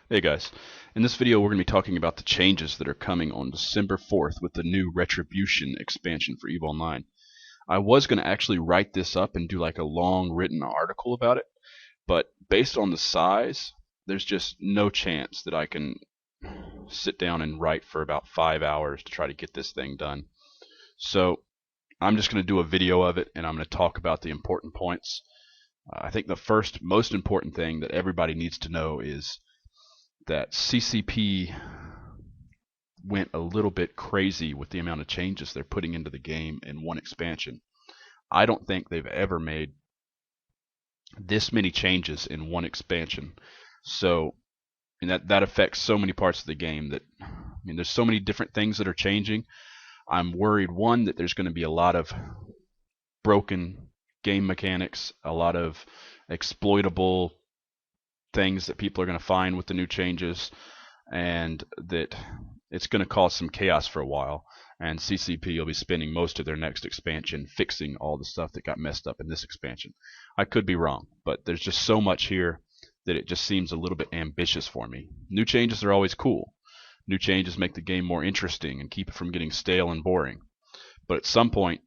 Hey guys, in this video we're going to be talking about the changes that are coming on December 4th with the new Retribution expansion for EVE Online. I was going to actually write this up and do like a long written article about it, but based on the size, there's just no chance that I can sit down and write for about 5 hours to try to get this thing done. So I'm just going to do a video of it and I'm going to talk about the important points. I think the first most important thing that everybody needs to know is that CCP went a little bit crazy with the amount of changes they're putting into the game in one expansion. I don't think they've ever made this many changes in one expansion. So, and that affects so many parts of the game that, I mean, there's so many different things that are changing. I'm worried, one, that there's going to be a lot of broken game mechanics, a lot of exploitable things that people are going to find with the new changes, and that it's going to cause some chaos for a while, and CCP will be spending most of their next expansion fixing all the stuff that got messed up in this expansion. I could be wrong, but there's just so much here that it just seems a little bit ambitious for me. New changes are always cool. New changes make the game more interesting and keep it from getting stale and boring. But at some point,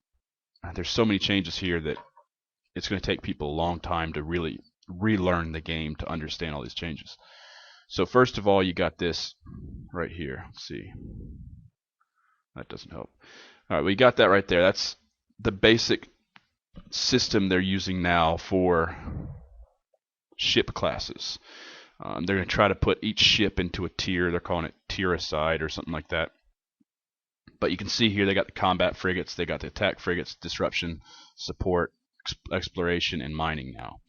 there's so many changes here that it's going to take people a long time to really relearn the game to understand all these changes. So first of all, you got this right here. Let's see. That doesn't help. All right, we got that right there. That's the basic system they're using now for ship classes. They're going to try to put each ship into a tier. They're calling it tier-aside or something like that. But you can see here they got the combat frigates, they got the attack frigates, disruption, support, exploration, and mining now.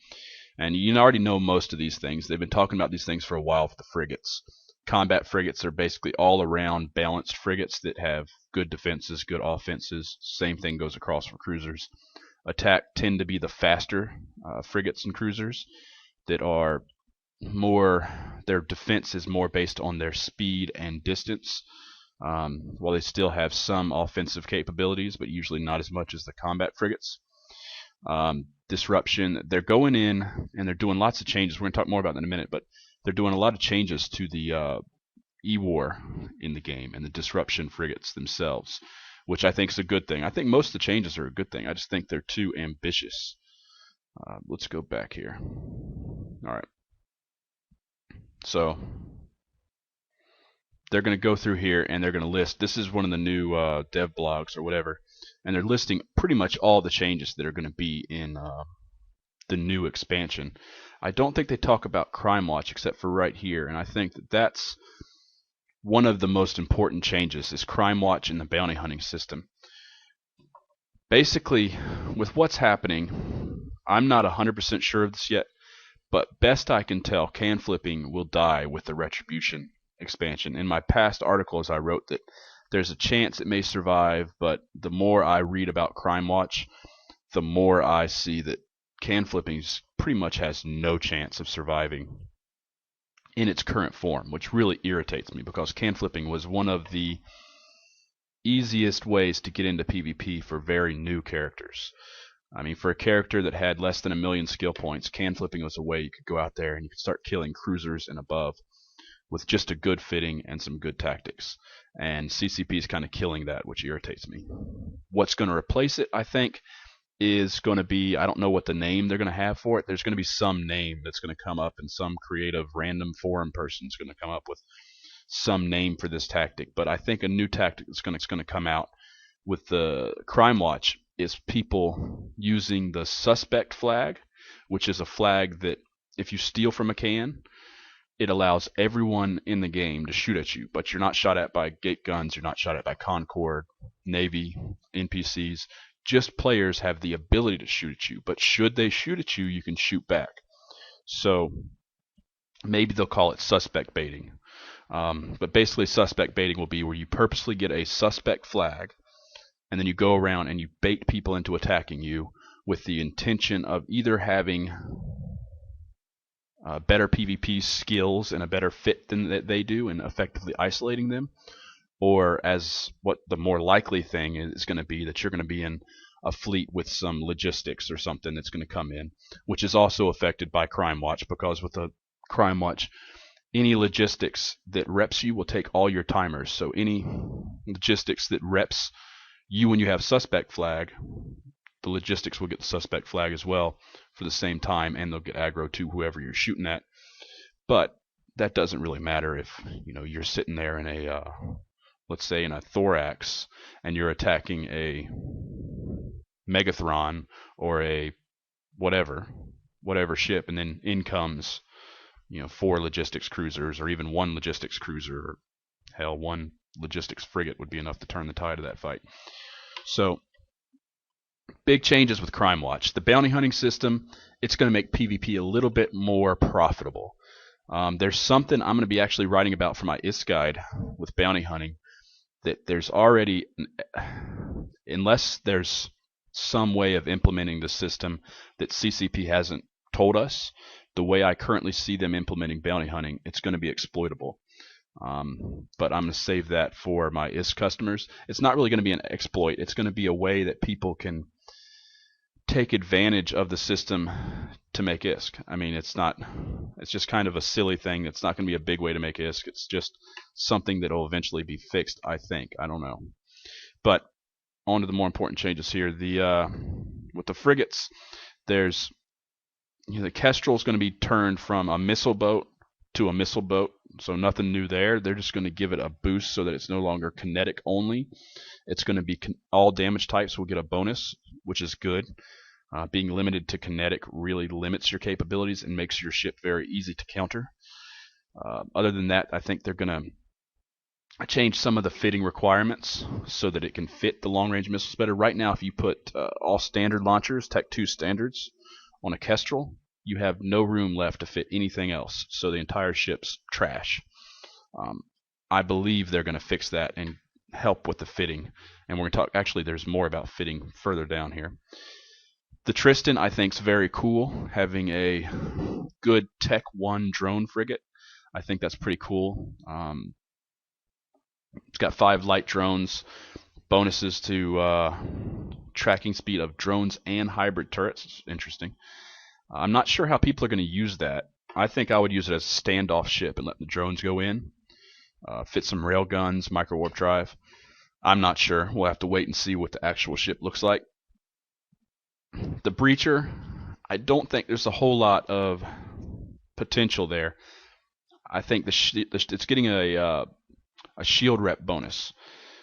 And you already know most of these things. They've been talking about these things for a while for the frigates. Combat frigates are basically all around balanced frigates that have good defenses, good offenses. Same thing goes across for cruisers. Attack tend to be the faster frigates and cruisers that are more, their defense is more based on their speed and distance. While they still have some offensive capabilities, but usually not as much as the combat frigates. Disruption, they're going in and they're doing lots of changes. We're going to talk more about that in a minute, but they're doing a lot of changes to the E-War in the game and the disruption frigates themselves, which I think is a good thing. I think most of the changes are a good thing. I just think they're too ambitious. Let's go back here. All right. So they're going to go through here and they're going to list, this is one of the new dev blogs or whatever, and they're listing pretty much all the changes that are going to be in the new expansion. I don't think they talk about Crime Watch except for right here, and I think that that's one of the most important changes is Crime Watch in the bounty hunting system. Basically, with what's happening, I'm not 100% sure of this yet, but best I can tell, can flipping will die with the Retribution expansion. In my past articles, I wrote that there's a chance it may survive, but the more I read about Crime Watch, the more I see that can flipping pretty much has no chance of surviving in its current form, which really irritates me because can flipping was one of the easiest ways to get into PvP for very new characters. I mean, for a character that had less than 1,000,000 skill points, can flipping was a way you could go out there and you could start killing cruisers and above with just a good fitting and some good tactics. And CCP is kind of killing that, which irritates me. What's going to replace it, I think, is going to be, I don't know what the name they're going to have for it. There's going to be some name that's going to come up, and some creative random forum person is going to come up with some name for this tactic. But I think a new tactic that's going to come out with the Crime Watch is people using the suspect flag, which is a flag that if you steal from a can, it allows everyone in the game to shoot at you, but you're not shot at by gate guns, you're not shot at by Concord, Navy, NPCs. Just players have the ability to shoot at you, but should they shoot at you, you can shoot back. So maybe they'll call it suspect baiting. But basically suspect baiting will be where you purposely get a suspect flag, and then you go around and you bait people into attacking you with the intention of either having better PvP skills and a better fit than they do and effectively isolating them, or as what the more likely thing is going to be, that you're going to be in a fleet with some logistics or something that's going to come in, which is also affected by Crime Watch, because with the Crime Watch any logistics that reps you will take all your timers. So any logistics that reps you when you have suspect flag, the logistics will get the suspect flag as well for the same time, and they'll get aggro to whoever you're shooting at. But that doesn't really matter if you're sitting there in a let's say in a thorax and you're attacking a Megathron or a whatever ship, and then in comes 4 logistics cruisers or even 1 logistics cruiser, or hell, 1 logistics frigate would be enough to turn the tide of that fight. So big changes with Crime Watch. The bounty hunting system, it's going to make PvP a little bit more profitable. There's something I'm going to be actually writing about for my IS guide with bounty hunting, that there's already, unless there's some way of implementing the system that CCP hasn't told us, the way I currently see them implementing bounty hunting, it's going to be exploitable. But I'm going to save that for my IS customers. It's not really going to be an exploit. It's going to be a way that people can take advantage of the system to make ISK. I mean, it's just kind of a silly thing. It's not going to be a big way to make ISK. It's just something that will eventually be fixed, I think. I don't know. But on to the more important changes here. With the frigates, there's the Kestrel is going to be turned from a missile boat to a missile boat, so nothing new there. They're just going to give it a boost so that it's no longer kinetic only. It's going to be all damage types will get a bonus, which is good. Being limited to kinetic really limits your capabilities and makes your ship very easy to counter. Other than that, I think they're going to change some of the fitting requirements so that it can fit the long-range missiles better. Right now, if you put all standard launchers, Tech 2 standards, on a Kestrel, you have no room left to fit anything else, so the entire ship's trash. I believe they're going to fix that and help with the fitting, and we're going to talk, actually there's more about fitting further down here. The Tristan, I think, is very cool, having a good Tech 1 drone frigate. I think that's pretty cool. It's got 5 light drones, bonuses to tracking speed of drones and hybrid turrets. It's interesting. I'm not sure how people are going to use that. I think I would use it as a standoff ship and let the drones go in. Fit some rail guns, micro warp drive. I'm not sure. We'll have to wait and see what the actual ship looks like. The Breacher, I don't think there's a whole lot of potential there. I think it's getting a shield rep bonus.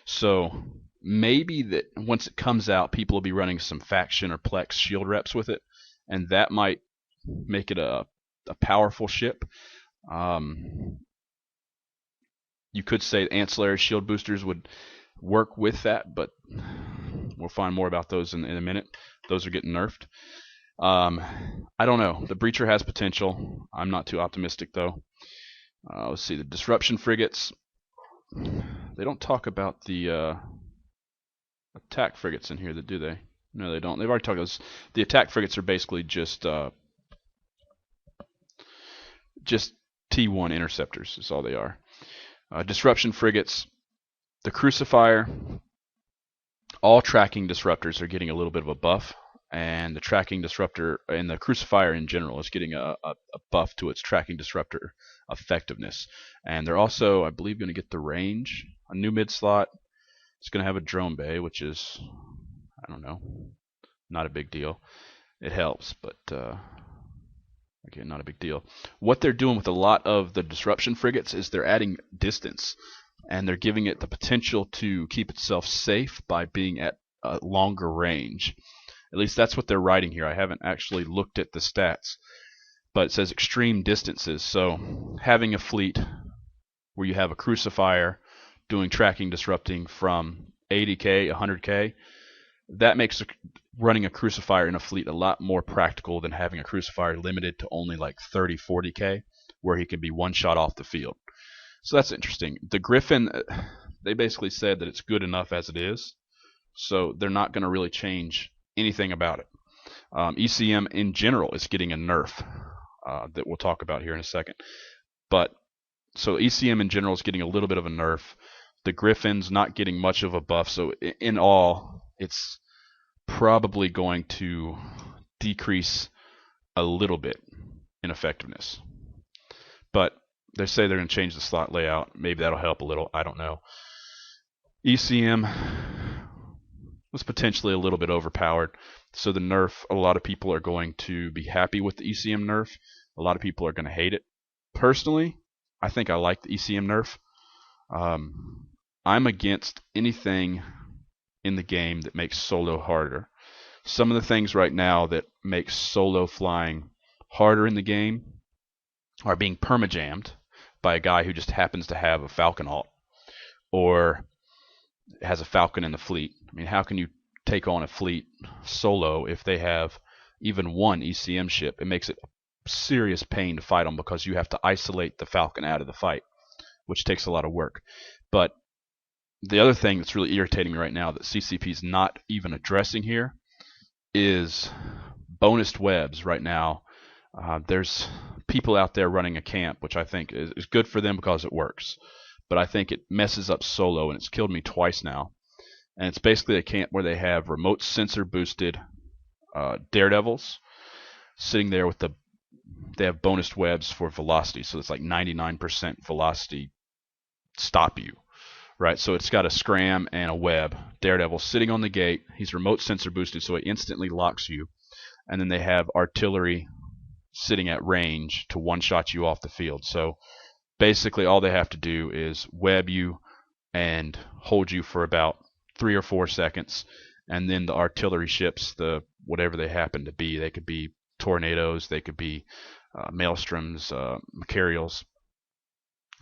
So maybe that once it comes out, people will be running some faction or plex shield reps with it, and that might make it a powerful ship. You could say ancillary shield boosters would work with that, but we'll find more about those in a minute. Those are getting nerfed. I don't know. The Breacher has potential. I'm not too optimistic, though. Let's see. The Disruption frigates. They don't talk about the attack frigates in here, do they? No, they don't. They've already talked about this. The attack frigates are basically just T1 interceptors is all they are. Disruption frigates. The Crucifier. All tracking disruptors are getting a little bit of a buff, and the tracking disruptor and the Crucifier in general is getting a buff to its tracking disruptor effectiveness. And they're also, I believe, going to get the range. A new mid slot. It's going to have a drone bay, which is, I don't know, not a big deal. It helps, but again, not a big deal. What they're doing with a lot of the disruption frigates is they're adding distance, and they're giving it the potential to keep itself safe by being at a longer range. At least that's what they're writing here. I haven't actually looked at the stats, but it says extreme distances. So having a fleet where you have a Crucifier doing tracking disrupting from 80k, 100k, that makes running a Crucifier in a fleet a lot more practical than having a Crucifier limited to only like 30, 40k, where he can be one shot off the field. So that's interesting. The Griffin, they basically said that it's good enough as it is, so they're not going to really change anything about it. ECM in general is getting a nerf that we'll talk about here in a second. But so ECM in general is getting a little bit of a nerf. The Griffin's not getting much of a buff, so in all, it's probably going to decrease a little bit in effectiveness. But They say they're going to change the slot layout. Maybe that'll help a little. I don't know. ECM was potentially a little bit overpowered. So the nerf, a lot of people are going to be happy with the ECM nerf. A lot of people are going to hate it. Personally, I think I like the ECM nerf. I'm against anything in the game that makes solo harder. Some of the things right now that make solo flying harder in the game are being permajammed by a guy who just happens to have a Falcon alt or has a Falcon in the fleet. I mean, how can you take on a fleet solo if they have even one ECM ship? It makes it a serious pain to fight them because you have to isolate the Falcon out of the fight, which takes a lot of work. But the other thing that's really irritating me right now that CCP is not even addressing here is bonus webs right now. There's people out there running a camp, which I think is good for them because it works. But I think it messes up solo, and it's killed me twice now. And it's basically a camp where they have remote sensor boosted daredevils sitting there with they have bonus webs for velocity, so it's like 99% velocity stop you. Right, so it's got a scram and a web. Daredevil sitting on the gate. He's remote sensor boosted, so he instantly locks you. And then they have artillery sitting at range to one-shot you off the field. So basically all they have to do is web you and hold you for about 3 or 4 seconds. And then the artillery ships, the whatever they happen to be, they could be tornadoes, they could be maelstroms, Macarials,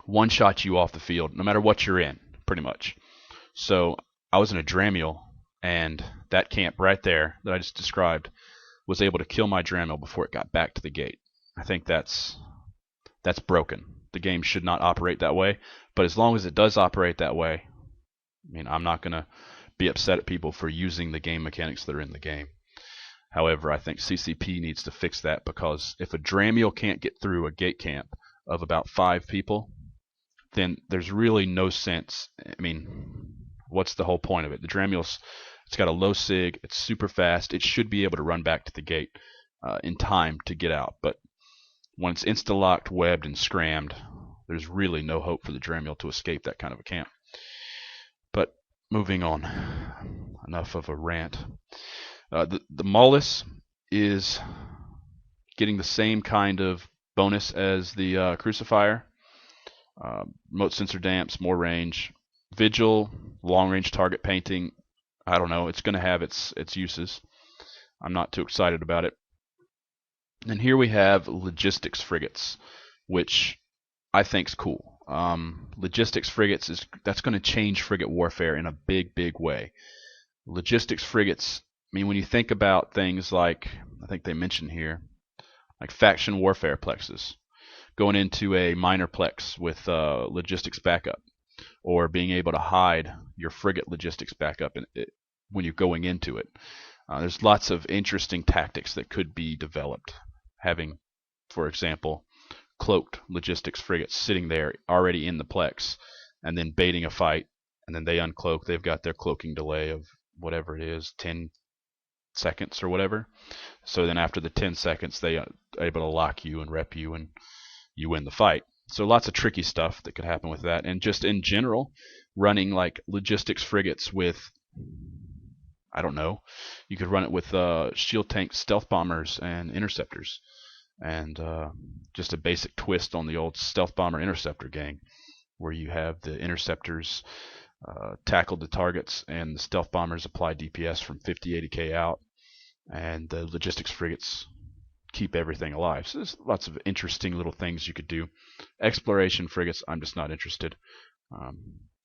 one-shot you off the field no matter what you're in. Pretty much. So I was in a Dramiel, and that camp right there that I just described was able to kill my Dramiel before it got back to the gate. I think that's broken. The game should not operate that way, but as long as it does operate that way, I mean, I'm not going to be upset at people for using the game mechanics that are in the game. However, I think CCP needs to fix that, because if a Dramiel can't get through a gate camp of about 5 people, then there's really no sense. I mean, what's the whole point of it? The Dramiel's, it's got a low sig, it's super fast, it should be able to run back to the gate in time to get out. But when it's insta-locked, webbed, and scrammed, there's really no hope for the Dramiel to escape that kind of a camp. But moving on, enough of a rant. The Maulus is getting the same kind of bonus as the Crucifier. Remote sensor damps, more range, vigil, long range target painting. I don't know, it's going to have its uses. I'm not too excited about it. And here we have logistics frigates, which I think's cool. Logistics frigates that's going to change frigate warfare in a big way. Logistics frigates, I mean, when you think about things like, I think they mentioned here, like faction warfare plexes, going into a minor plex with logistics backup, or being able to hide your frigate logistics backup when you're going into it. There's lots of interesting tactics that could be developed. Having, for example, cloaked logistics frigates sitting there already in the plex, and then baiting a fight, and then they uncloak. They've got their cloaking delay of whatever it is, 10 seconds or whatever. So then after the 10 seconds, they are able to lock you and rep you, and you win the fight. So lots of tricky stuff that could happen with that. And just in general, running like logistics frigates with, I don't know, you could run it with shield tanks, stealth bombers, and interceptors. And just a basic twist on the old stealth bomber interceptor gang, where you have the interceptors tackle the targets, and the stealth bombers apply DPS from 50-80k out, and the logistics frigates keep everything alive. So there's lots of interesting little things you could do. Exploration frigates, I'm just not interested. I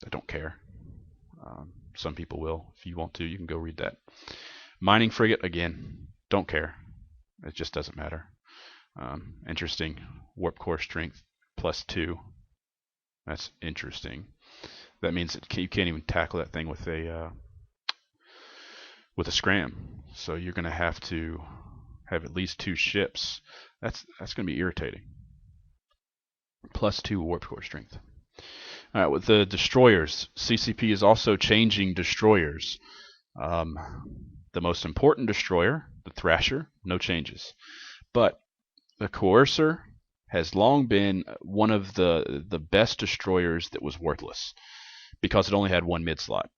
don't care. Some people will. If you want to, you can go read that. Mining frigate, again, don't care. It just doesn't matter. Interesting. Warp core strength +2. That's interesting. That means you can't even tackle that thing with a scram. So you're going to have to have at least 2 ships. That's going to be irritating. +2 warp core strength. All right, with the destroyers, CCP is also changing destroyers. The most important destroyer, the Thrasher, no changes. But the Coercer has long been one of the best destroyers that was worthless because it only had one mid slot.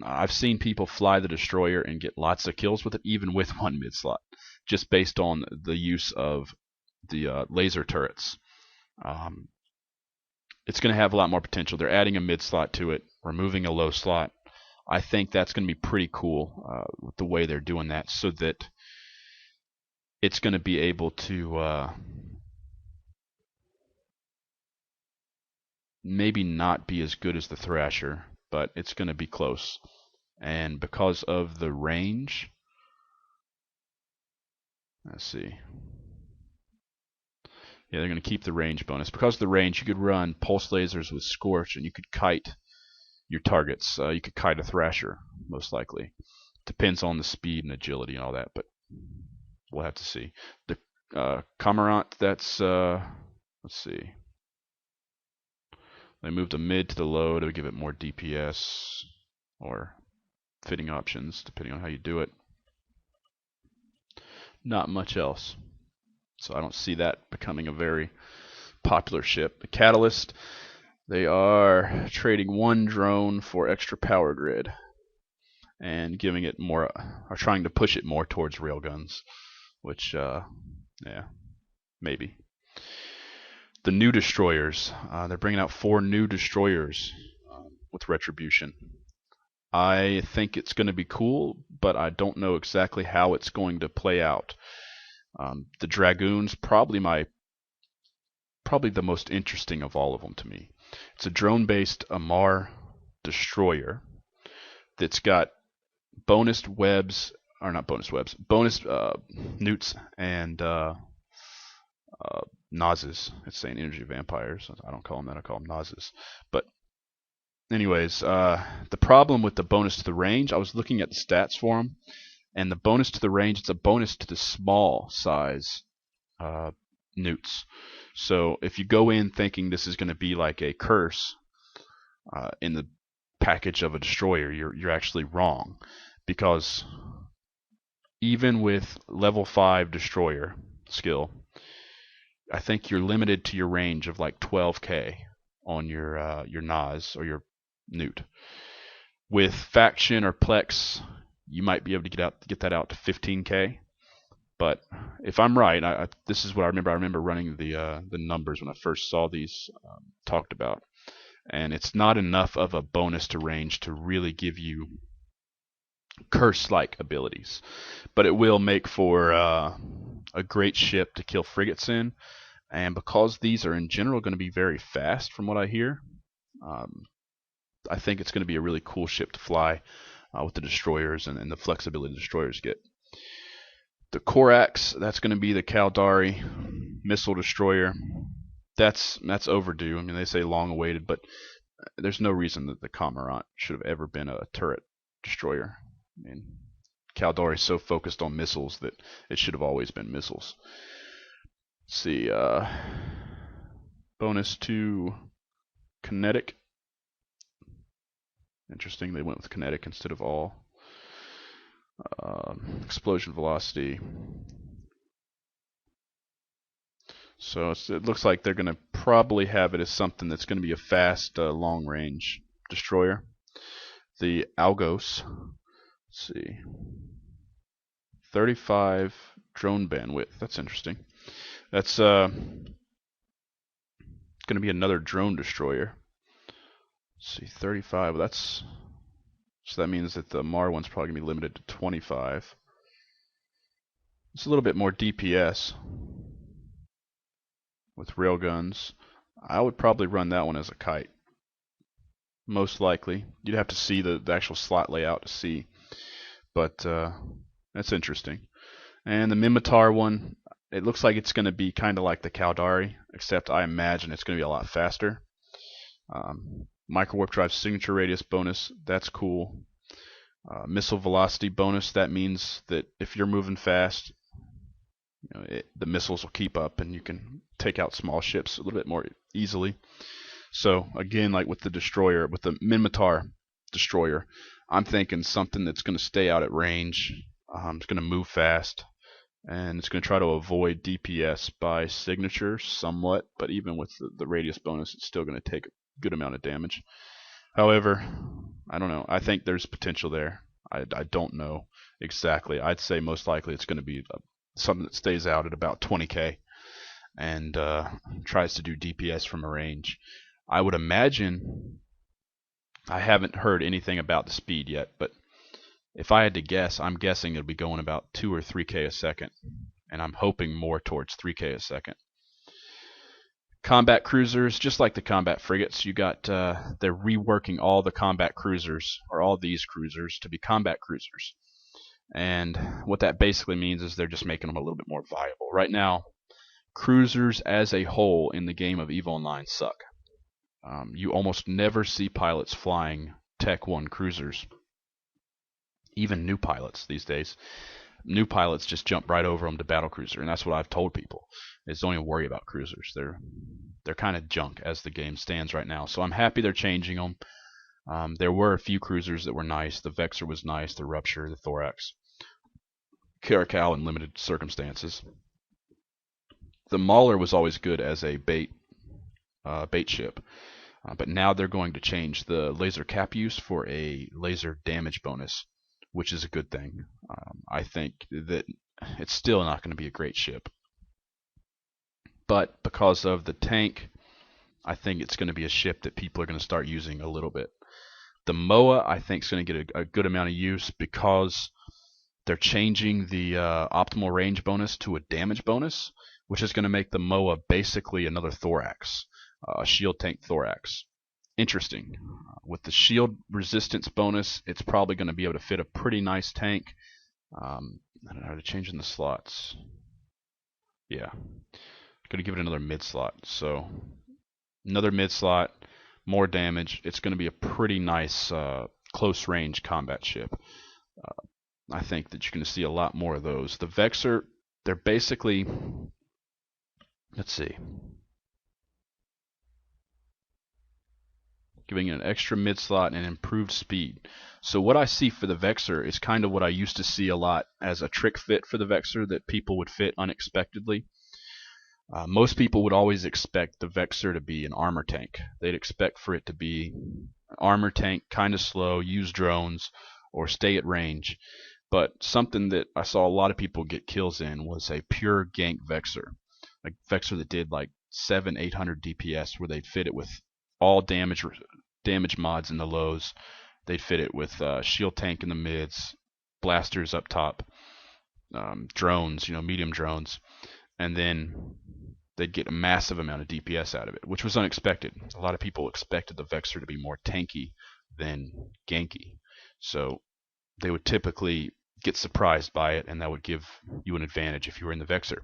I've seen people fly the destroyer and get lots of kills with it, even with one mid slot, just based on the use of the laser turrets. It's going to have a lot more potential. They're adding a mid slot to it, removing a low slot. I think that's going to be pretty cool with the way they're doing that, so that it's going to be able to maybe not be as good as the Thrasher, but it's going to be close. And because of the range, let's see. Yeah, they're going to keep the range bonus. Because of the range, you could run pulse lasers with Scorch, and you could kite your targets. You could kite a Thrasher, most likely. Depends on the speed and agility and all that, but we'll have to see. The Cormorant, that's, let's see. They moved a mid to the low to give it more DPS, or fitting options, depending on how you do it. Not much else. So I don't see that becoming a very popular ship. The Catalyst, they are trading one drone for extra power grid and giving it more, or trying to push it more towards railguns, which, yeah, maybe. The new destroyers, they're bringing out 4 new destroyers with Retribution. I think it's going to be cool, but I don't know exactly how it's going to play out. The Dragoon's probably the most interesting of all of them to me. It's a drone-based Amar destroyer that's got bonus webs, or not bonus webs, bonus newts and Nazes. It's saying energy vampires. I don't call them that. I call them Nazes. But anyways, the problem with the bonus to the range, I was looking at the stats for them, and the bonus to the range, it's a bonus to the small size newts. So if you go in thinking this is going to be like a curse in the package of a destroyer, you're actually wrong, because even with level 5 destroyer skill, I think you're limited to your range of like 12k on your Nas or your newt. With faction or plex, you might be able to get that out to 15k. But if I'm right, this is what I remember. I remember running the numbers when I first saw these talked about, and it's not enough of a bonus to range to really give you curse-like abilities. But it will make for a great ship to kill frigates in, and because these are in general going to be very fast, from what I hear, I think it's going to be a really cool ship to fly with the destroyers and the flexibility the destroyers get. The Corax, that's going to be the Caldari missile destroyer. That's overdue. I mean, they say long awaited, but there's no reason that the Cormorant should have ever been a turret destroyer. I mean, Caldari is so focused on missiles that it should have always been missiles. Let's see, bonus to kinetic. Interesting, they went with kinetic instead of all. Explosion velocity. So it looks like they're going to probably have it as something that's going to be a fast, long-range destroyer. The Algos, let's see, 35 drone bandwidth. That's interesting. That's going to be another drone destroyer. Let's see, 35. Well, so that means that the Mar one's probably going to be limited to 25. It's a little bit more DPS with railguns. I would probably run that one as a kite. Most likely. You'd have to see the actual slot layout to see. But that's interesting. And the Mimitar one, it looks like it's going to be kind of like the Caldari, except I imagine it's going to be a lot faster. Micro warp drive signature radius bonus, that's cool. Missile velocity bonus, that means that if you're moving fast, the missiles will keep up and you can take out small ships a little bit more easily. So again, like with the destroyer, with the Mimitar destroyer, I'm thinking something that's going to stay out at range. It's going to move fast, and it's going to try to avoid DPS by signature somewhat, but even with the radius bonus, it's still going to take a good amount of damage. However, I don't know. I think there's potential there. I don't know exactly. I'd say most likely it's going to be something that stays out at about 20k and tries to do DPS from a range. I would imagine, I haven't heard anything about the speed yet, but if I had to guess, I'm guessing it'll be going about 2 or 3k a second, and I'm hoping more towards 3k a second. Combat cruisers, just like the combat frigates, you got they're reworking all the combat cruisers, or all these cruisers, to be combat cruisers. And what that basically means is they're just making them a little bit more viable. Right now, cruisers as a whole in the game of EVE Online suck. You almost never see pilots flying Tech 1 cruisers. Even new pilots these days. New pilots just jump right over them to battlecruiser, and that's what I've told people, is don't even worry about cruisers. They're kind of junk as the game stands right now. So I'm happy they're changing them. There were a few cruisers that were nice. The Vexor was nice, the Rupture, the Thorax, Caracal in limited circumstances. The Mauler was always good as a bait ship, but now they're going to change the laser cap use for a laser damage bonus, which is a good thing. I think that it's still not going to be a great ship, but because of the tank, I think it's going to be a ship that people are going to start using a little bit. The MOA, I think, is going to get a good amount of use because they're changing the optimal range bonus to a damage bonus, which is going to make the MOA basically another Thorax, a shield tank Thorax. Interesting. With the shield resistance bonus, it's probably going to be able to fit a pretty nice tank. I don't know, they're changing the slots. Yeah. Going to give it another mid slot. So another mid slot, more damage. It's going to be a pretty nice close range combat ship. I think that you're going to see a lot more of those. The Vexor, they're basically, let's see, giving it an extra mid slot and improved speed. So what I see for the Vexor is kind of what I used to see a lot as a trick fit for the Vexor that people would fit unexpectedly. Most people would always expect the Vexor to be an armor tank. They'd expect for it to be an armor tank, kind of slow, use drones, or stay at range. But something that I saw a lot of people get kills in was a pure gank Vexor. A Vexor that did like 700-800 DPS, where they'd fit it with all damage mods in the lows. They'd fit it with shield tank in the mids, blasters up top, drones, medium drones, and then they'd get a massive amount of DPS out of it, which was unexpected. A lot of people expected the Vexor to be more tanky than ganky, so they would typically get surprised by it, and that would give you an advantage if you were in the Vexor.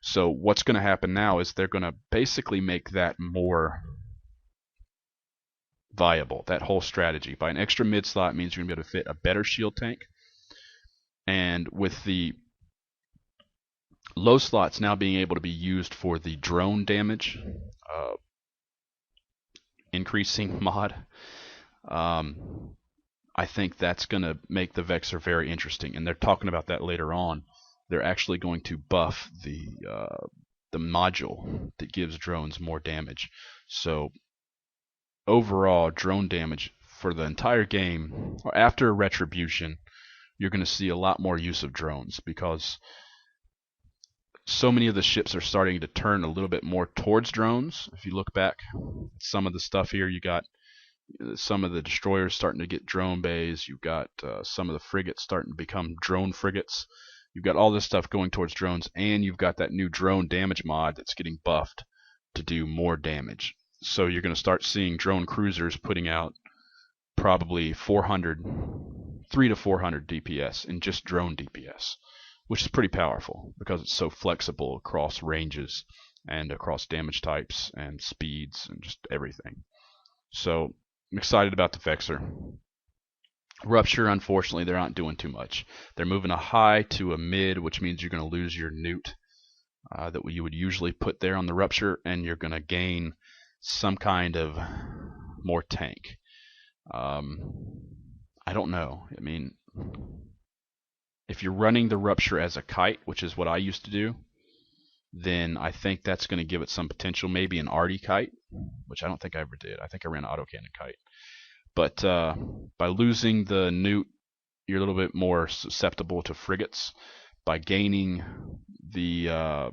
So what's going to happen now is they're going to basically make that more viable, that whole strategy. By an extra mid slot means you're going to be able to fit a better shield tank, and with the low slots now being able to be used for the drone damage increasing mod, I think that's going to make the Vexor very interesting, and they're talking about that later on. They're actually going to buff the module that gives drones more damage. So overall, drone damage for the entire game, or after Retribution, you're going to see a lot more use of drones, because so many of the ships are starting to turn a little bit more towards drones. If you look back, some of the stuff here, you got some of the destroyers starting to get drone bays. You've got some of the frigates starting to become drone frigates. You've got all this stuff going towards drones, and you've got that new drone damage mod that's getting buffed to do more damage. So you're going to start seeing drone cruisers putting out probably 300 to 400 DPS in just drone DPS, which is pretty powerful because it's so flexible across ranges and across damage types and speeds and just everything. So I'm excited about the Vexor. Rupture, unfortunately, they're not doing too much. They're moving a high to a mid, which means you're going to lose your newt that you would usually put there on the Rupture, and you're going to gain some kind of more tank. I don't know. I mean, If you're running the Rupture as a kite, which is what I used to do, then I think that's going to give it some potential. Maybe an arty kite, which I don't think I ever did. I think I ran an autocannon kite. But by losing the newt, you're a little bit more susceptible to frigates. By gaining the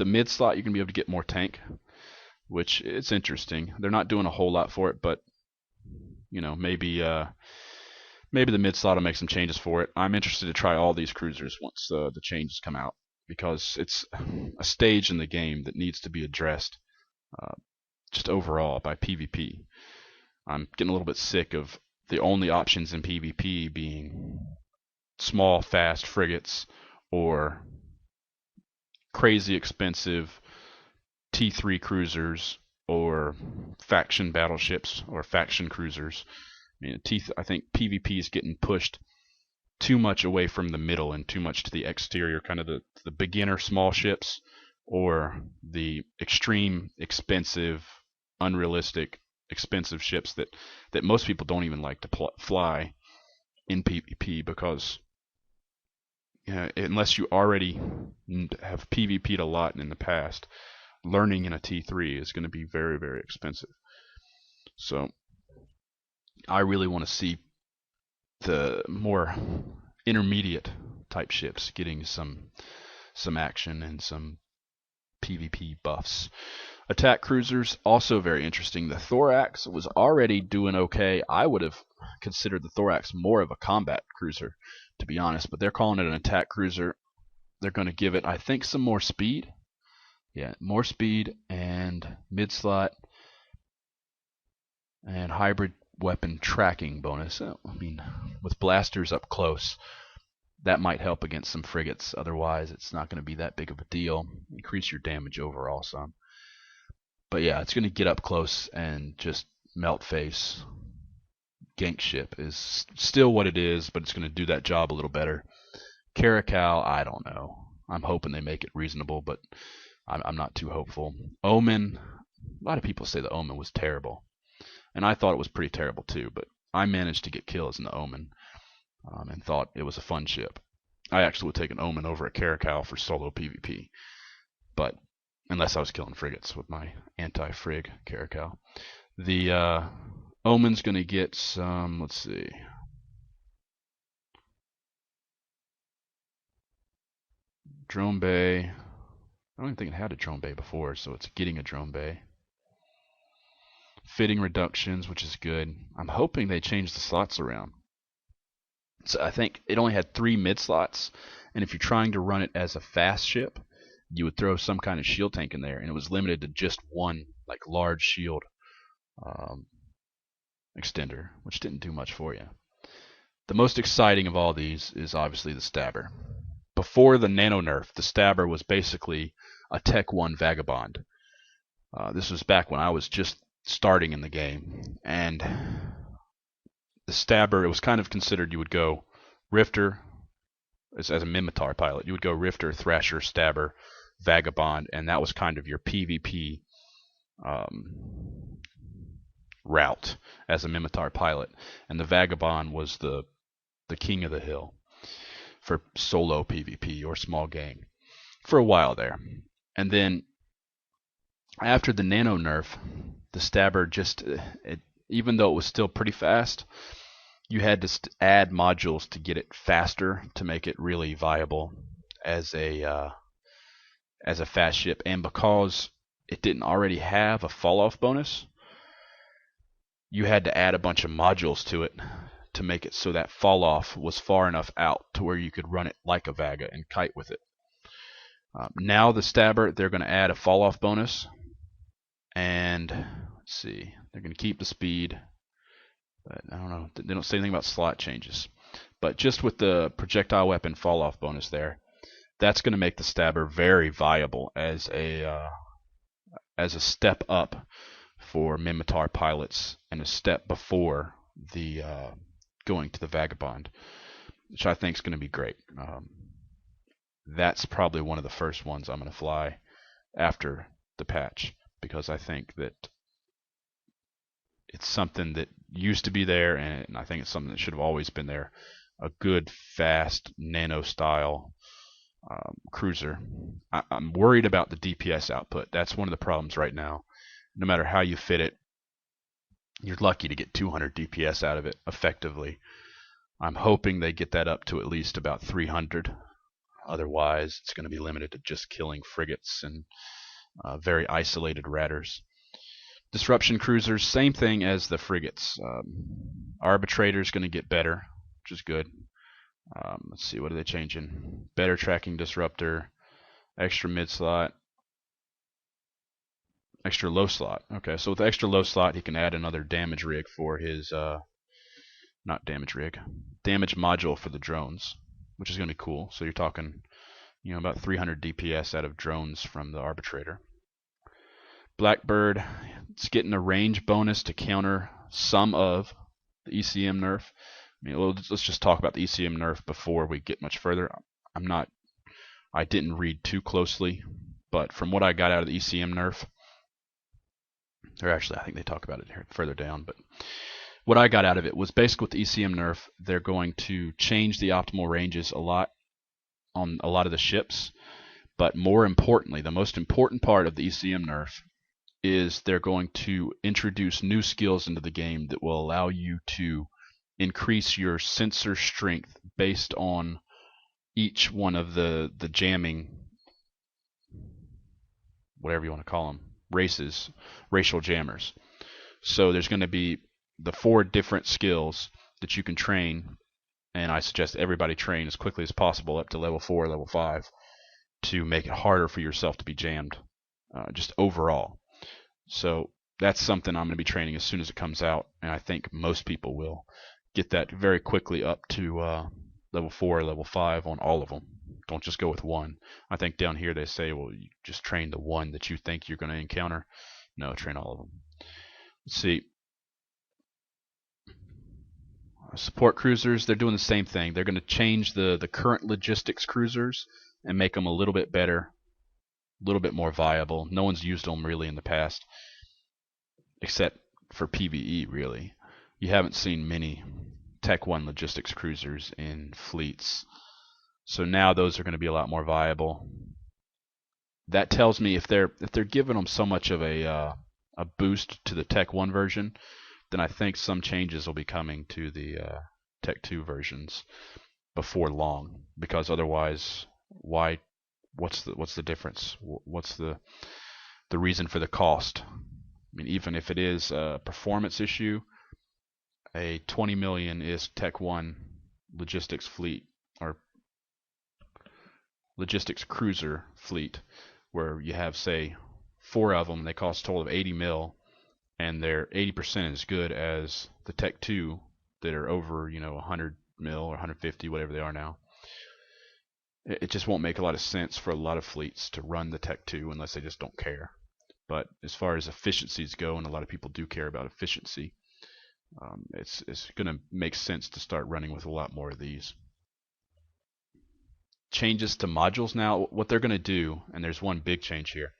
mid slot, you can be able to get more tank, which it's interesting. They're not doing a whole lot for it, but you know, maybe the mid slot will make some changes for it. I'm interested to try all these cruisers once the changes come out, because it's a stage in the game that needs to be addressed just overall by PvP. I'm getting a little bit sick of the only options in PvP being small, fast frigates or crazy expensive T3 cruisers or faction battleships or faction cruisers. I think PvP is getting pushed too much away from the middle and too much to the exterior, kind of the beginner small ships or the extreme expensive, unrealistic, expensive ships that most people don't even like to fly in PvP, because unless you already have PvP'd a lot in the past, learning in a T3 is going to be very, very expensive. So I really want to see the more intermediate type ships getting some action and some PvP buffs. Attack cruisers, also very interesting. The Thorax was already doing okay. I would have considered the Thorax more of a combat cruiser, to be honest, but they're calling it an attack cruiser. They're going to give it, I think, some more speed. Yeah, more speed and mid-slot and hybrid weapon tracking bonus. I mean, with blasters up close, that might help against some frigates. Otherwise, it's not going to be that big of a deal. Increase your damage overall some. But yeah, it's going to get up close and just melt face. Gank ship is still what it is, but it's going to do that job a little better. Caracal, I don't know. I'm hoping they make it reasonable, but I'm not too hopeful. Omen, a lot of people say the Omen was terrible, and I thought it was pretty terrible too, but I managed to get kills in the Omen and thought it was a fun ship. I actually would take an Omen over a Caracal for solo PvP, but unless I was killing frigates with my anti-frig Caracal. The Omen's going to get some, let's see, drone bay. I don't even think it had a drone bay before, so it's getting a drone bay. Fitting reductions, which is good. I'm hoping they change the slots around. So I think it only had 3 mid slots, and if you're trying to run it as a fast ship, you would throw some kind of shield tank in there, and it was limited to just one like large shield extender, which didn't do much for you. The most exciting of all these is obviously the Stabber. Before the nano nerf, the Stabber was basically a Tech 1 Vagabond. This was back when I was just starting in the game, and the Stabber, it was kind of considered you would go Rifter as a Mimitar pilot. You would go Rifter, Thrasher, Stabber, Vagabond, and that was kind of your PvP route as a Mimitar pilot. And the Vagabond was the king of the hill for solo PvP or small gang for a while there. And then after the nano nerf, the Stabber just, even though it was still pretty fast, you had to add modules to get it faster to make it really viable as a fast ship. And because it didn't already have a fall off bonus, you had to add a bunch of modules to it to make it so that fall off was far enough out to where you could run it like a Vaga and kite with it. Now the Stabber, they're going to add a fall off bonus, and let's see, they're going to keep the speed, but I don't know, they don't say anything about slot changes. But just with the projectile weapon fall off bonus there, that's going to make the Stabber very viable as a step up for Mimitar pilots and a step before the going to the Vagabond, which I think is going to be great. That's probably one of the first ones I'm going to fly after the patch, because I think that it's something that used to be there, and I think it's something that should have always been there. a good, fast, nano-style cruiser. I'm worried about the DPS output. That's one of the problems right now. No matter how you fit it, you're lucky to get 200 DPS out of it effectively. I'm hoping they get that up to at least about 300. Otherwise, it's going to be limited to just killing frigates and very isolated ratters. Disruption cruisers, same thing as the frigates. Arbitrator's going to get better, which is good. Let's see, what are they changing? Better tracking disruptor, extra mid slot, extra low slot. Okay, so with the extra low slot, he can add another damage rig for his, not damage rig, damage module for the drones, which is going to be cool. So you're talking, about 300 DPS out of drones from the arbitrator. Blackbird, it's getting a range bonus to counter some of the ECM nerf. Let's just talk about the ECM nerf before we get much further. I didn't read too closely, but from what I got out of the ECM nerf, or actually I think they talk about it here further down, but what I got out of it was basically with the ECM nerf, they're going to change the optimal ranges a lot on a lot of the ships, but more importantly, the most important part of the ECM nerf is they're going to introduce new skills into the game that will allow you to increase your sensor strength based on each one of the jamming, whatever you want to call them, racial jammers. So there's going to be the 4 different skills that you can train, and I suggest everybody train as quickly as possible up to level 4, level 5, to make it harder for yourself to be jammed, just overall. So that's something I'm going to be training as soon as it comes out, and I think most people will get that very quickly up to level 4, level 5 on all of them. Don't just go with one. I think down here they say, well, you just train the one that you think you're going to encounter. No, train all of them. Let's see. Support cruisers, they're doing the same thing. They're going to change the current logistics cruisers and make them a little bit better, a little bit more viable. No one's used them really in the past, except for PvE, really. You haven't seen many Tech 1 logistics cruisers in fleets. So now those are going to be a lot more viable. That tells me if they're giving them so much of a boost to the Tech 1 version, then I think some changes will be coming to the Tech 2 versions before long. Because otherwise, why? What's the difference? What's the reason for the cost? I mean, even if it is a performance issue, a 20 million is Tech 1 logistics fleet, or logistics cruiser fleet, where you have, say, 4 of them. They cost a total of 80 mil, and they're 80% as good as the Tech 2 that are over 100 mil or 150, whatever they are now. It just won't make a lot of sense for a lot of fleets to run the Tech 2 unless they just don't care. But as far as efficiencies go, and a lot of people do care about efficiency, it's going to make sense to start running with a lot more of these. Changes to modules now, what they're going to do, and there's one big change here,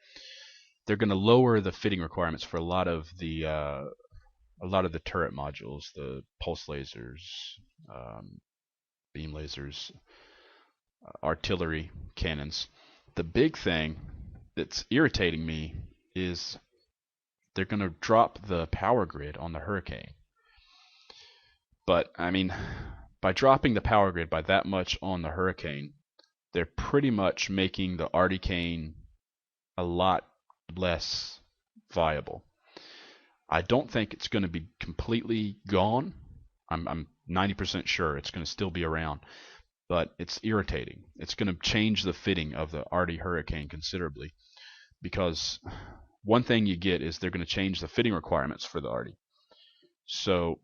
they're going to lower the fitting requirements for a lot of the turret modules, the pulse lasers, beam lasers, artillery cannons. The big thing that's irritating me is they're going to drop the power grid on the Hurricane. But I mean, by dropping the power grid by that much on the Hurricane, they're pretty much making the Articane a lot less viable. I don't think it's going to be completely gone. I'm 90% sure it's going to still be around, but it's irritating. It's going to change the fitting of the Arty Hurricane considerably, because one thing you get is they're going to change the fitting requirements for the Arty. So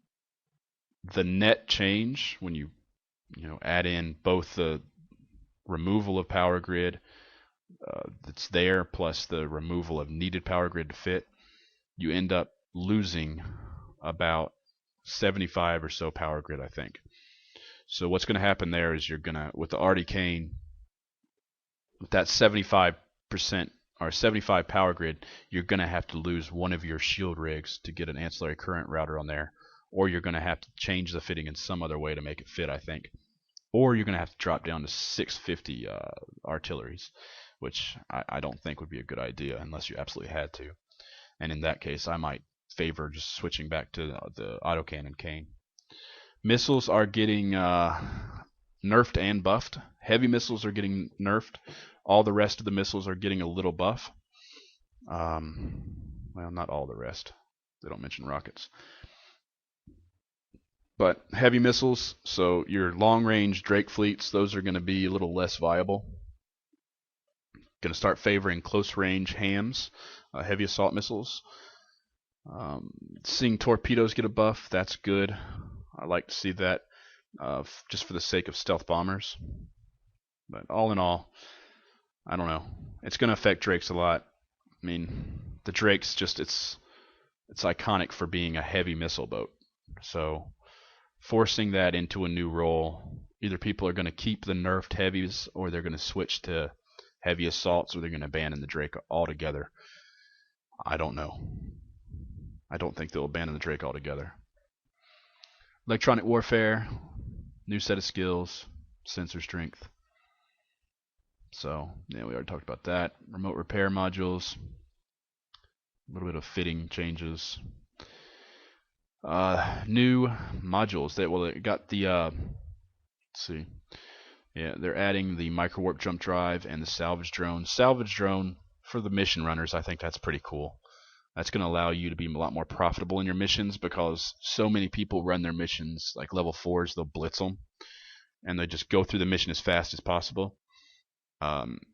the net change when you add in both the removal of power grid that's there plus the removal of needed power grid to fit, you end up losing about 75 or so power grid, I think. So what's going to happen there is you're going to, with the Articane, with that 75% or 75 power grid, you're going to have to lose one of your shield rigs to get an ancillary current router on there, or you're going to have to change the fitting in some other way to make it fit, I think. or you're going to have to drop down to 650 artilleries, which I don't think would be a good idea unless you absolutely had to. And in that case, I might favor just switching back to the autocannon cane. Missiles are getting nerfed and buffed. Heavy missiles are getting nerfed. All the rest of the missiles are getting a little buff. Well, not all the rest. They don't mention rockets. But heavy missiles, so your long-range Drake fleets, those are going to be a little less viable. Going to start favoring close-range hams, heavy assault missiles. Seeing torpedoes get a buff, that's good. I like to see that, just for the sake of stealth bombers. But all in all, I don't know. It's going to affect Drakes a lot. I mean, the Drake's just, it's iconic for being a heavy missile boat. So forcing that into a new role, either people are going to keep the nerfed heavies, or they're going to switch to heavy assaults, or they're going to abandon the Drake altogether. I don't know. I don't think they'll abandon the Drake altogether. Electronic warfare, new set of skills, sensor strength. So, yeah, we already talked about that. Remote repair modules, a little bit of fitting changes. New modules that it got the let's see, yeah, they're adding the micro warp jump drive and the salvage drone. Salvage drone for the mission runners, I think that's pretty cool. That's going to allow you to be a lot more profitable in your missions, because so many people run their missions like level 4s. They'll blitz them and they just go through the mission as fast as possible.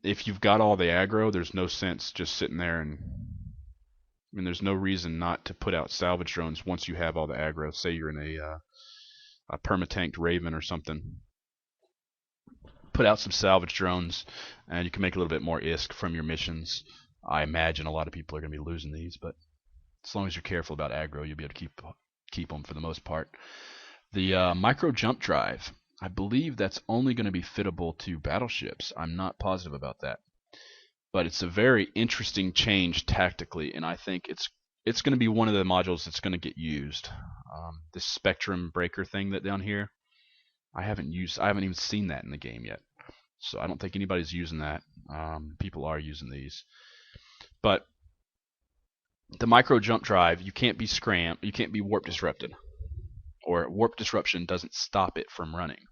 If you've got all the aggro, there's no sense just sitting there, and I mean, there's no reason not to put out salvage drones once you have all the aggro. Say you're in a perma-tanked Raven or something. Put out some salvage drones, and you can make a little bit more ISK from your missions. I imagine a lot of people are going to be losing these, but as long as you're careful about aggro, you'll be able to keep them for the most part. The micro jump drive, I believe that's only going to be fittable to battleships. I'm not positive about that. But it's a very interesting change tactically, and I think it's going to be one of the modules that's going to get used. This spectrum breaker thing that down here, I haven't even seen that in the game yet, so I don't think anybody's using that. People are using these, but the micro jump drive, you can't be warp disrupted, or warp disruption doesn't stop it from running,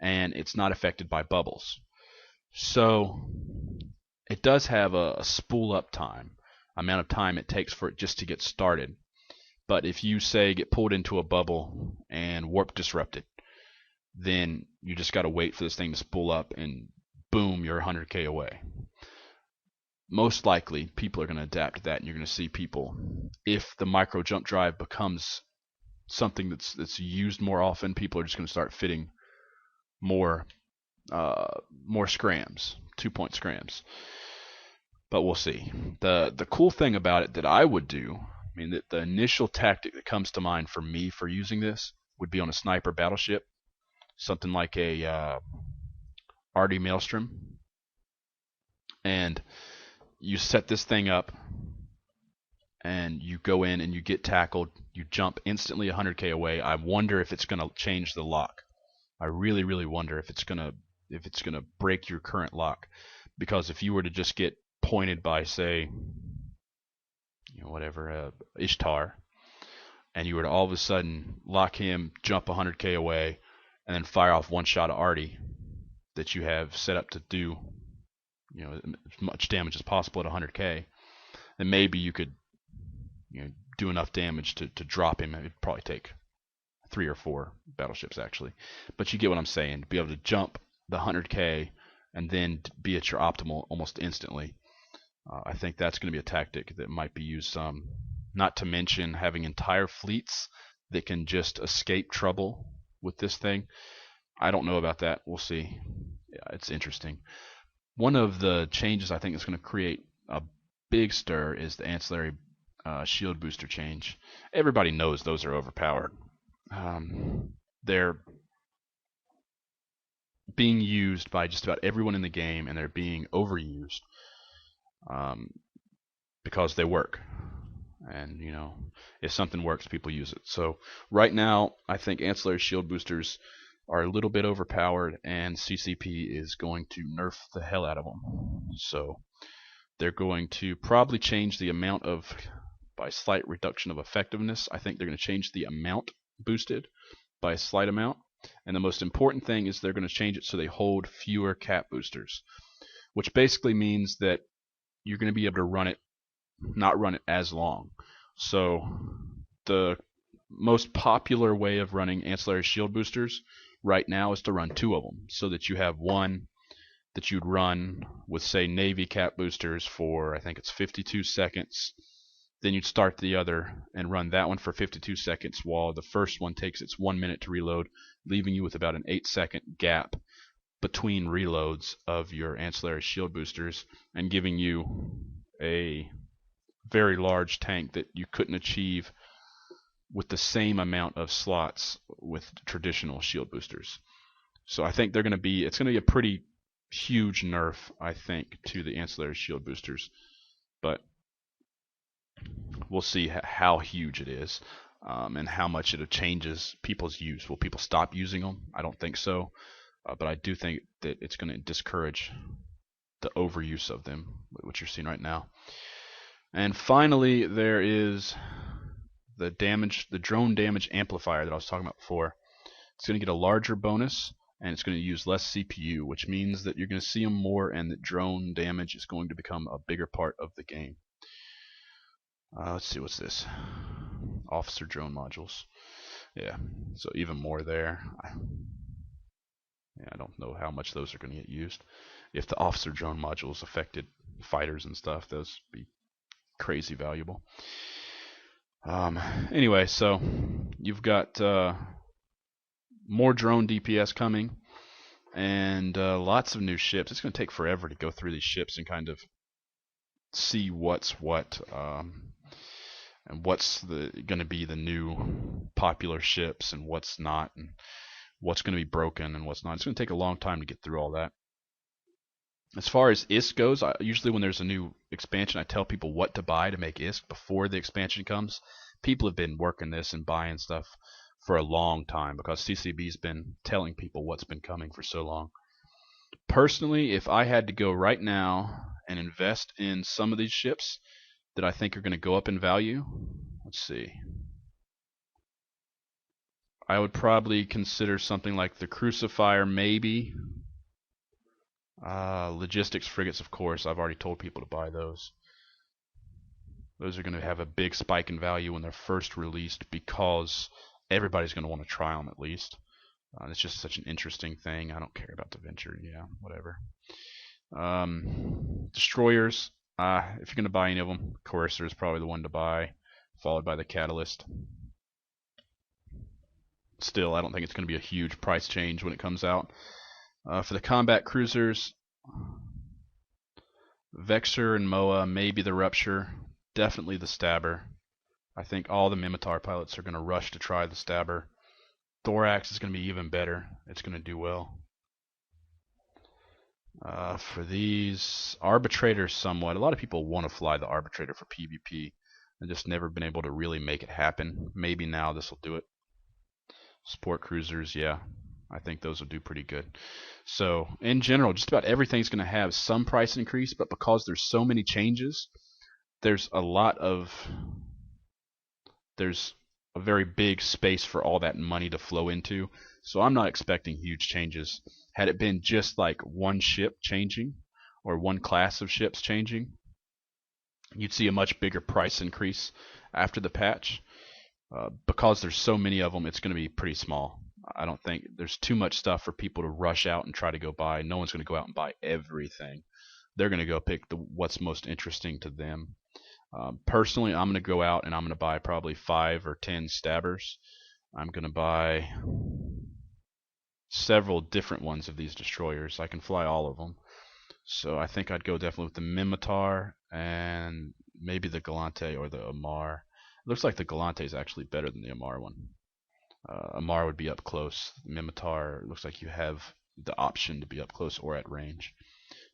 and it's not affected by bubbles. So it does have a spool up time, amount of time it takes for it just to get started. But if you say get pulled into a bubble and warp disrupted, then you just got to wait for this thing to spool up, and boom, you're 100k away. Most likely people are going to adapt to that, and you're going to see people, if the micro jump drive becomes something that's used more often, people are just going to start fitting more scrams, 2-point scrams. But we'll see. The cool thing about it that I would do, I mean, the initial tactic that comes to mind for me for using this would be on a sniper battleship, something like a RD Maelstrom, and you set this thing up, and you go in and you get tackled, you jump instantly 100k away. I wonder if it's going to change the lock. I really, really wonder if it's going to break your current lock, because if you were to just get pointed by, say, Ishtar, and you were to all of a sudden lock him, jump 100k away, and then fire off one shot of Arty that you have set up to do, as much damage as possible at 100k, then maybe you could, do enough damage to drop him. It'd probably take 3 or 4 battleships actually, but you get what I'm saying. To be able to jump the 100k and then be at your optimal almost instantly. I think that's going to be a tactic that might be used some. Not to mention having entire fleets that can just escape trouble with this thing. I don't know about that. We'll see. Yeah, it's interesting. One of the changes I think is going to create a big stir is the ancillary shield booster change. Everybody knows those are overpowered. They're being used by just about everyone in the game, and they're being overused because they work. And if something works, people use it. So right now, I think ancillary shield boosters, are a little bit overpowered, and CCP is going to nerf the hell out of them. So they're going to probably change the amount of, by slight reduction of effectiveness, I think they're going to change the amount boosted by a slight amount. And the most important thing is they're going to change it so they hold fewer cap boosters, which basically means that you're going to be able to not run it as long. So the most popular way of running ancillary shield boosters right now is to run 2 of them, so that you have one that you'd run with, say, Navy cap boosters for, I think it's 52 seconds. Then you'd start the other and run that one for 52 seconds while the first one takes its 1 minute to reload, leaving you with about an 8-second gap between reloads of your ancillary shield boosters, and giving you a very large tank that you couldn't achieve with the same amount of slots with traditional shield boosters. So I think it's going to be a pretty huge nerf, I think, to the ancillary shield boosters, but we'll see how huge it is, and how much it changes people's use. Will people stop using them? I don't think so, but I do think that it's going to discourage the overuse of them, which you're seeing right now. And finally, there is the drone damage amplifier that I was talking about before. It's going to get a larger bonus, and it's going to use less CPU, which means that you're going to see them more, and that drone damage is going to become a bigger part of the game. Let's see, what's this? Officer drone modules. Yeah, so even more there. I don't know how much those are going to get used. If the officer drone modules affected fighters and stuff, those would be crazy valuable. Anyway, so you've got more drone DPS coming, and lots of new ships. It's going to take forever to go through these ships and kind of see what's what, and what's going to be the new popular ships and what's not, and what's going to be broken and what's not. It's going to take a long time to get through all that. As far as ISK goes, usually when there's a new expansion, I tell people what to buy to make ISK before the expansion comes. People have been working this and buying stuff for a long time because CCB's been telling people what's been coming for so long. Personally, if I had to go right now and invest in some of these ships that I think are going to go up in value, let's see. I would probably consider something like the Crucifier, maybe. Logistics frigates, of course. I've already told people to buy those. Those are going to have a big spike in value when they're first released because everybody's going to want to try them at least. It's just such an interesting thing. I don't care about the Venture. Yeah, whatever. Destroyers. If you're going to buy any of them, Courser is probably the one to buy, followed by the Catalyst. Still, I don't think it's going to be a huge price change when it comes out. For the combat cruisers, Vexor and Moa, maybe the Rupture, definitely the Stabber. I think all the Mimitar pilots are going to rush to try the Stabber. Thorax is going to be even better. It's going to do well. For these, Arbitrator somewhat. A lot of people want to fly the Arbitrator for PvP. I've just never been able to really make it happen. Maybe now this will do it. Support cruisers, yeah. I think those will do pretty good. So in general, just about everything's going to have some price increase, but because there's so many changes, there's a very big space for all that money to flow into. So I'm not expecting huge changes. Had it been just like one ship changing or one class of ships changing, you'd see a much bigger price increase after the patch. Because there's so many of them, it's going to be pretty small. I don't think there's too much stuff for people to rush out and try to go buy. No one's going to go out and buy everything. They're going to go pick what's most interesting to them. Personally, I'm going to go out and I'm going to buy probably 5 or 10 Stabbers. I'm going to buy several different ones of these destroyers. I can fly all of them. So I think I'd go definitely with the Mimitar and maybe the Galante or the Amar. It looks like the Galante is actually better than the Amar one. Amar would be up close. Mimitar looks like you have the option to be up close or at range.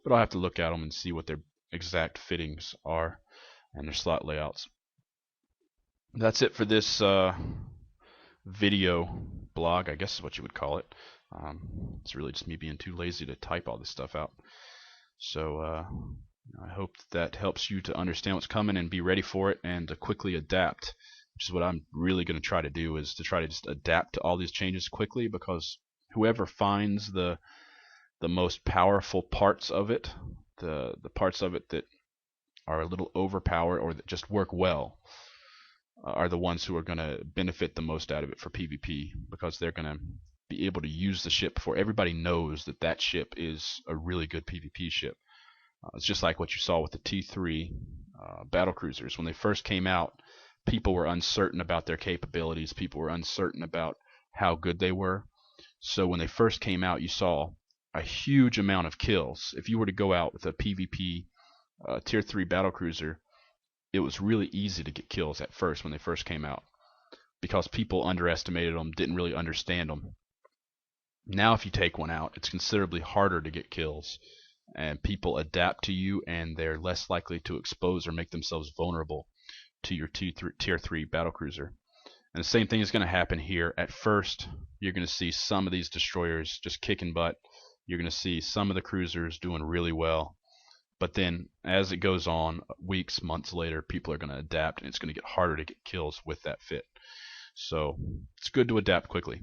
But I'll have to look at them and see what their exact fittings are and their slot layouts. That's it for this video blog, I guess is what you would call it. It's really just me being too lazy to type all this stuff out. So I hope that helps you to understand what's coming and be ready for it and to quickly adapt, which is what I'm really going to try to do, is to try to just adapt to all these changes quickly, because whoever finds the most powerful parts of it, the parts of it that are a little overpowered or that just work well, are the ones who are going to benefit the most out of it for PvP, because they're going to be able to use the ship before everybody knows that that ship is a really good PvP ship. It's just like what you saw with the T3 battle cruisers. When they first came out, people were uncertain about their capabilities. People were uncertain about how good they were. So when they first came out, you saw a huge amount of kills. If you were to go out with a PvP tier 3 battle cruiser, it was really easy to get kills at first when they first came out, because people underestimated them, didn't really understand them. Now if you take one out, it's considerably harder to get kills, and people adapt to you, and they're less likely to expose or make themselves vulnerable to your tier 3 battlecruiser. And the same thing is going to happen here. At first, you're going to see some of these destroyers just kicking butt. You're going to see some of the cruisers doing really well. But then, as it goes on, weeks, months later, people are going to adapt, and it's going to get harder to get kills with that fit. So, it's good to adapt quickly.